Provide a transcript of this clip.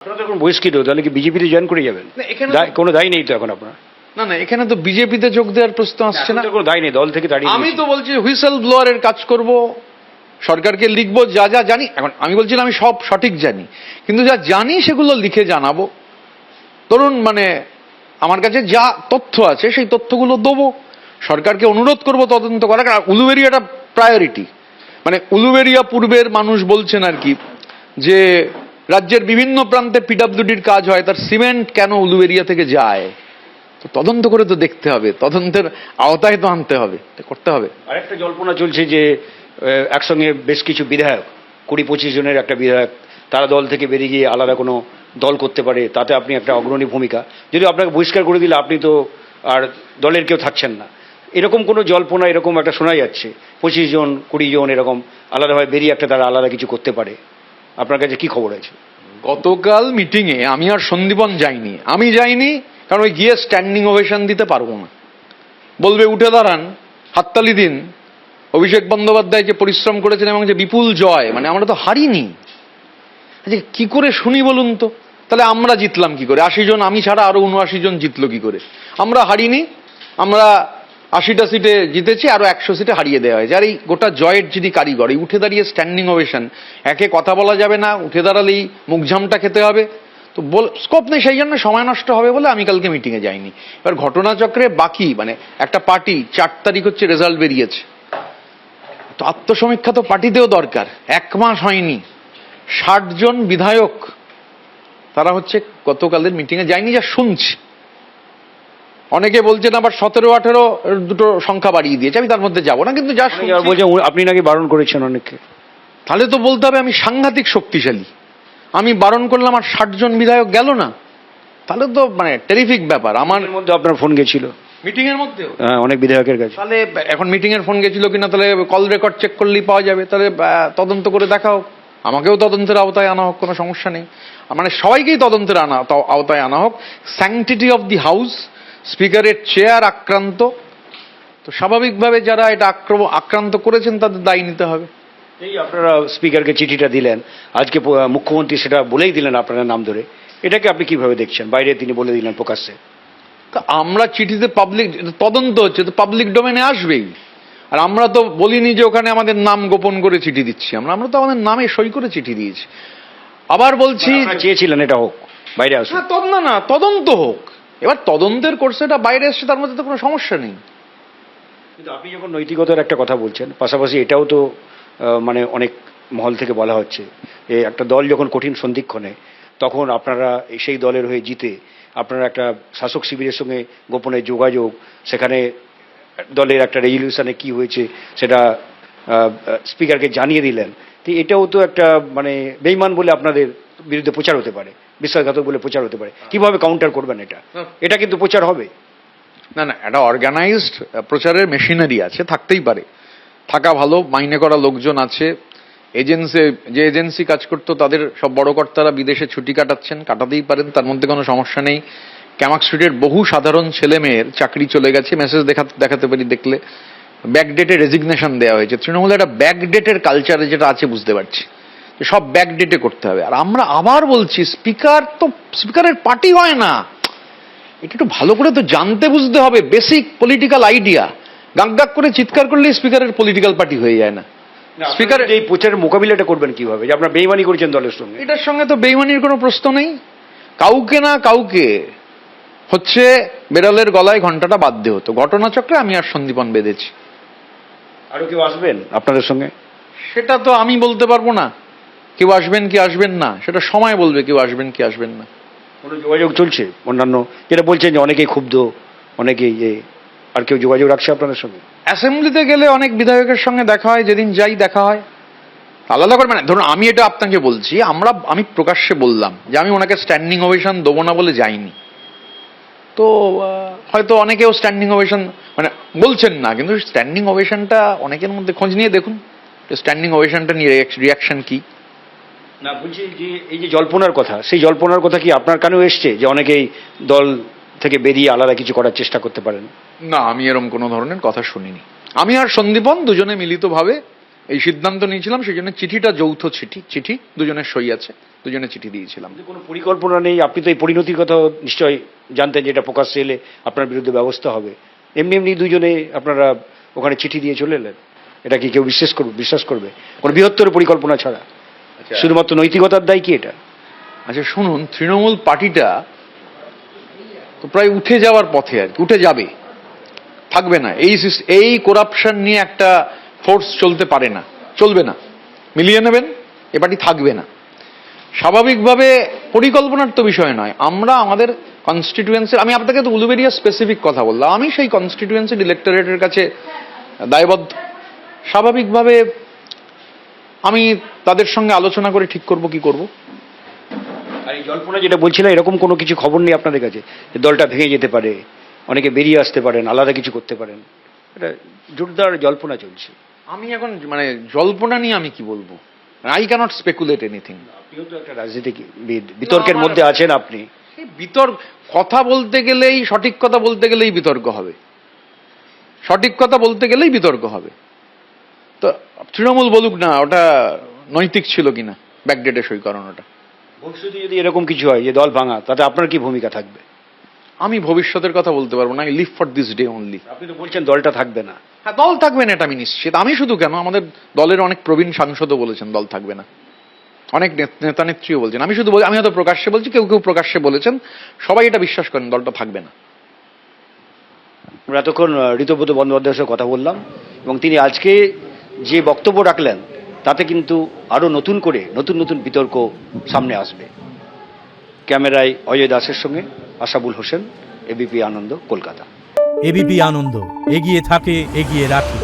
আপনারা তো এখন বহিষ্কৃত, তাহলে কি বিজেপিতে জয়েন করে যাবেন? কোনো দায় নেই তো এখন আপনার? না না, এখানে তো বিজেপিতে যোগ দেওয়ার প্রশ্ন আসছে না। কোনো দায় নেই, দল থেকে দাঁড়িয়ে আমি তো বলছি হুইসেল ব্লোয়ারের কাজ করব, সরকারকে লিখবো যা যা জানি। এখন আমি বলছিলাম আমি সব সঠিক জানি, কিন্তু যা জানি সেগুলো লিখে জানাবো। ধরুন মানে আমার কাছে যা তথ্য আছে সেই তথ্যগুলো দেবো, সরকারকে অনুরোধ করব তদন্ত করার। উলুবেরিয়াটা প্রায়োরিটি, মানে উলুবেরিয়া পূর্বের মানুষ বলছেন আর কি, যে রাজ্যের বিভিন্ন প্রান্তে পিডব্লিউডির কাজ হয়, তার সিমেন্ট কেন উলুবেরিয়া থেকে যায়, তো তদন্ত করে তো দেখতে হবে, তদন্তের আওতায় তো আনতে হবে, করতে হবে। আরেকটা জল্পনা চলছে যে একসঙ্গে বেশ কিছু বিধায়ক, 20-25 জনের একটা বিধায়ক, তারা দল থেকে বেরিয়ে গিয়ে আলাদা কোনো দল করতে পারে, তাতে আপনি একটা অগ্রণী ভূমিকা, যদি আপনাকে বহিষ্কার করে দিলে আপনি তো আর দলের কেউ থাকছেন না, এরকম কোনো জল্পনা এরকম একটা শোনা যাচ্ছে 25 জন 20 জন এরকম আলাদাভাবে বেরিয়ে একটা তারা আলাদা কিছু করতে পারে। আপনার কাছে কি খবর আছে? গতকাল মিটিংয়ে আমি আর সন্দীপন যাইনি, আমি যাইনি কারণ ওই গিয়ে স্ট্যান্ডিং ওভেশন দিতে পারবো না। বলবে উঠে দাঁড়ান, হাততালি দিন, অভিষেক বন্দ্যোপাধ্যায় যে পরিশ্রম করেছেন এবং যে বিপুল জয়, মানে আমরা তো হারিনি। আচ্ছা কি করে শুনি বলুন তো, তাহলে আমরা জিতলাম কি করে? 80 জন, আমি ছাড়া আরো 79 জন জিতলো কি করে? আমরা হারিনি, আমরা 80টা সিটে জিতেছি, আরো 100 সিটে হারিয়ে দেওয়া হয়েছে। আর এই গোটা জয়ের যদি কারিগর, এই উঠে দাঁড়িয়ে স্ট্যান্ডিং ওভেশন, একে কথা বলা যাবে না, উঠে দাঁড়ালেই মুখঝামটা খেতে হবে, তো স্কোপ নেই, সেই জন্য সময় নষ্ট হবে বলে আমি কালকে মিটিংয়ে যাইনি। এবার ঘটনাচক্রে বাকি মানে একটা পার্টি 4 তারিখ হচ্ছে রেজাল্ট বেরিয়েছে, তো আত্মসমীক্ষা তো পার্টিতেও দরকার। 1 মাস হয়নি, 60 জন বিধায়ক তারা হচ্ছে গতকালের মিটিংয়ে যায়নি, যা শুনছি। অনেকে বলছেন আবার 17-18 দুটো সংখ্যা বাড়িয়ে দিয়েছে, আমি তার মধ্যে যাবো না, কিন্তু যা বলছে আপনি নাকি বারণ করেছেন অনেককে। তাহলে তো বলতে হবে আমি সাংঘাতিক শক্তিশালী, আমি বারণ করলাম আর 60 জন বিধায়ক গেল না, তাহলে তো মানে টেরিফিক ব্যাপার। আমার মধ্যে আপনার ফোন গেছিল মিটিং এর মধ্যে অনেক বিধায়কের কাছে, তাহলে এখন মিটিং এর ফোন গেছিল কিনা তাহলে কল রেকর্ড চেক করলেই পাওয়া যাবে, তাহলে তদন্ত করে দেখা হোক, আমাকেও তদন্তের আওতায় আনা হোক, কোনো সমস্যা নেই। মানে সবাইকেই তদন্তের আওতায় আনা হোক। স্যাংটিটি অফ দি হাউস, স্পিকারের চেয়ার আক্রান্ত, তো স্বাভাবিকভাবে যারা এটা আক্রান্ত করেছেন তাদের দায়ী নিতে হবে। এই আপনারা স্পিকারকে চিঠিটা দিলেন, আজকে মুখ্যমন্ত্রী সেটা বলেই দিলেন আপনার নাম ধরে, এটাকে আপনি কিভাবে দেখছেন? বাইরে তিনি বলে দিলেন প্রকাশ্যে। তা আমরা চিঠিতে পাবলিক তদন্ত হচ্ছে, তো পাবলিক ডোমেনে আসবেই। আর আমরা তো বলিনি যে ওখানে আমাদের নাম গোপন করে চিঠি দিচ্ছি, আমরা তো আমাদের নামে সই করে চিঠি দিয়েছি। আবার বলছি চেয়েছিলেন এটা হোক, বাইরে আসুন। না, তদন্ত হোক। এবার তদন্তের কোর্সে এটা বাইরে এসছে, তার মধ্যে তো কোনো সমস্যা নেই। কিন্তু আপনি যখন নৈতিকতার একটা কথা বলছেন, পাশাপাশি এটাও তো মানে অনেক মহল থেকে বলা হচ্ছে যে একটা দল যখন কঠিন সন্ধিক্ষণে, তখন আপনারা সেই দলের হয়ে জিতে আপনারা একটা শাসক শিবিরের সঙ্গে গোপনে যোগাযোগ, সেখানে দলের একটা রেজলিউশনে কি হয়েছে সেটা স্পিকারকে জানিয়ে দিলেন, তো এটাও তো একটা মানে বেইমান বলে আপনাদের বিরুদ্ধে প্রচার হতে পারে, বিশ্বাসঘাতক বলে প্রচার হতে পারে। কিভাবে কাউন্টার করবেন এটা? এটা কিন্তু প্রচার হবে না। একটা অর্গানাইজড প্রচারের মেশিনারি আছে, থাকতেই পারে, থাকা ভালো, মাইনে করা লোকজন আছে। যে এজেন্সি কাজ করতো তাদের সব বড় কর্তারা বিদেশে ছুটি কাটাতেই পারেন, তার মধ্যে কোনো সমস্যা নেই। ক্যামাক স্ট্রিটের বহু সাধারণ ছেলে মেয়ের চাকরি চলে গেছে, মেসেজ দেখাতে পারি, দেখলে ব্যাকডেটে রেজিগনেশন দেওয়া হয়েছে। তৃণমূলে একটা ব্যাকডেটের কালচারে যেটা আছে বুঝতে পারছি, যে সব ব্যাকডেটে করতে হবে। আর আমরা আবার বলছি স্পিকারের পার্টি হয় না, এটা একটু ভালো করে তো জানতে বুঝতে হবে, বেসিক পলিটিক্যাল আইডিয়া। গাক করে চিৎকার করলেই স্পিকারের পলিটিক্যাল পার্টি হয়ে যায় না। স্পিকার এই প্রচারের মোকাবিলাটা করবেন কিভাবে, যে আপনারা বেইমানি করেছেন দলের সঙ্গে? এটার সঙ্গে তো বেইমানির কোনো প্রশ্ন নেই। কাউকে না কাউকে হচ্ছে বেড়ালের গলায় ঘন্টাটা বাঁধতে হতো। ঘটনাচক্রে আমি আর সন্দীপন বেঁধেছি। আরো কেউ আসবেন আপনাদের সঙ্গে? সেটা তো আমি বলতে পারবো না, কেউ আসবেন কি আসবেন না, সেটা সময় বলবে কেউ আসবেন কি আসবেন না। কোনো যোগাযোগ চলছে অন্যান্য, যেটা বলছেন যে অনেকেই ক্ষুব্ধ, অনেকেই আর কেউ যোগাযোগ রাখছে আপনাদের সঙ্গে? অ্যাসেম্বলিতে গেলে অনেক বিধায়কের সঙ্গে দেখা হয়, যেদিন যাই দেখা হয় আলাদা করে। মানে ধরুন আমি এটা আপনাকে বলছি, আমি প্রকাশ্যে বললাম যে আমি ওনাকে স্ট্যান্ডিং ওভেশন দেবো না বলে যাইনি, তো হয়তো অনেকেও স্ট্যান্ডিং ওভেশন মানে বলছেন না, কিন্তু স্ট্যান্ডিং ওভেশনটা অনেকের মধ্যে খোঁজ নিয়ে দেখুন স্ট্যান্ডিং ওভেশনটা নিয়ে রিয়াকশন কি। না বলছি যে এই যে জল্পনার কথা, সেই জল্পনার কথা কি আপনার কানেও এসছে যে অনেকেই দল থেকে বেরিয়ে আলাদা কিছু করার চেষ্টা করতে পারেন? না, আমি এরকম কোনো ধরনের কথা শুনিনি। আমি আর সন্দীপন দুজনে মিলিতভাবে এই সিদ্ধান্ত নিয়েছিলাম, সেই জন্য চিঠিটা যৌথ চিঠি, দুজনের সই আছে। দুজনে চিঠি দিয়েছিলাম। কিন্তু কোনো পরিকল্পনা নেই, আপনি তো এই পরিণতির কথা নিশ্চয়ই জানতেন যে এটা প্রকাশ্যে এলে আপনার বিরুদ্ধে ব্যবস্থা হবে, এমনি এমনি দুজনে আপনারা ওখানে চিঠি দিয়ে চলে এলেন? এটা কি কেউ বিশ্বাস করবে কোনো বৃহত্তর পরিকল্পনা ছাড়া? শুধুমাত্র নৈতিকতার দায় কি এটা? আচ্ছা শুনুন, তৃণমূল পার্টিটা তো প্রায় উঠে যাওয়ার পথে, আর কি উঠে যাবে, থাকবে না। এই করাপশন নিয়ে একটা ফোর্স চলতে পারে না, চলবে না, মিলিয়ে নেবেন, এ পার্টি থাকবে না। স্বাভাবিকভাবে পরিকল্পনার তো বিষয় নয়, আমরা আমাদের কনস্টিটিউয়েন্সির, আমি আপনাকে তো উলুবেরিয়া স্পেসিফিক কথা বললাম, আমি সেই কনস্টিটিউয়েন্সির ইলেক্টোরেটের কাছে দায়বদ্ধ। স্বাভাবিকভাবে আমি তাদের সঙ্গে আলোচনা করে ঠিক করব কি করব। আর এই জল্পনা যেটা বলছিলেন, এরকম কোনো কিছু খবর নেই আপনাদের কাছে যে দলটা ভেঙে যেতে পারে, অনেকে বেরিয়ে আসতে পারেন, আলাদা কিছু করতে পারেন? এটা জোরদার জল্পনা চলছে। আমি এখন মানে জল্পনা নিয়ে আমি কি বলবো, আই ক্যানট স্পেকুলেট এনিথিং। আপনিও তো একটা রাজনীতিবিদ, বিতর্কের মধ্যে আছেন আপনি। বিতর্ক, কথা বলতে গেলেই, সঠিক কথা বলতে গেলেই বিতর্ক হবে, সঠিক কথা বলতে গেলেই বিতর্ক হবে। তো তৃণমূল বলুক না ওটা নৈতিক ছিল কিনা ব্যাকডেটে সই করানোটা। ভবিষ্যতে যদি এরকম কিছু হয় যে দল ভাঙা, তাতে আপনার কি ভূমিকা থাকবে? আমি ভবিষ্যতের কথা বলতে পারবো না, leave for this day only. আপনি তো বলছেন দলটা থাকবে না। হ্যাঁ, দল থাকবে না এটা আমি নিশ্চিত। আমি শুধু কেন, আমাদের দলের অনেক প্রবীণ সাংসদও বলেছেন দল থাকবে না, অনেক নেতা নেত্রীও বলছেন। আমি শুধু আমি হয়তো প্রকাশ্যে বলছি, কেউ কেউ প্রকাশ্যে বলেছেন, সবাই এটা বিশ্বাস করেন দলটা থাকবে না। আমরা এতক্ষণ ঋতব্রত বন্দ্যোপাধ্যায়ের সঙ্গে কথা বললাম, এবং তিনি আজকে যে বক্তব্য রাখলেন তাতে কিন্তু আরো নতুন করে নতুন বিতর্ক সামনে আসবে। ক্যামেরায় অজয় দাসের সঙ্গে আশাবুল হোসেন, এবিপি আনন্দ, কলকাতা। এবিপি আনন্দ, এগিয়ে থাকে, এগিয়ে রাখে।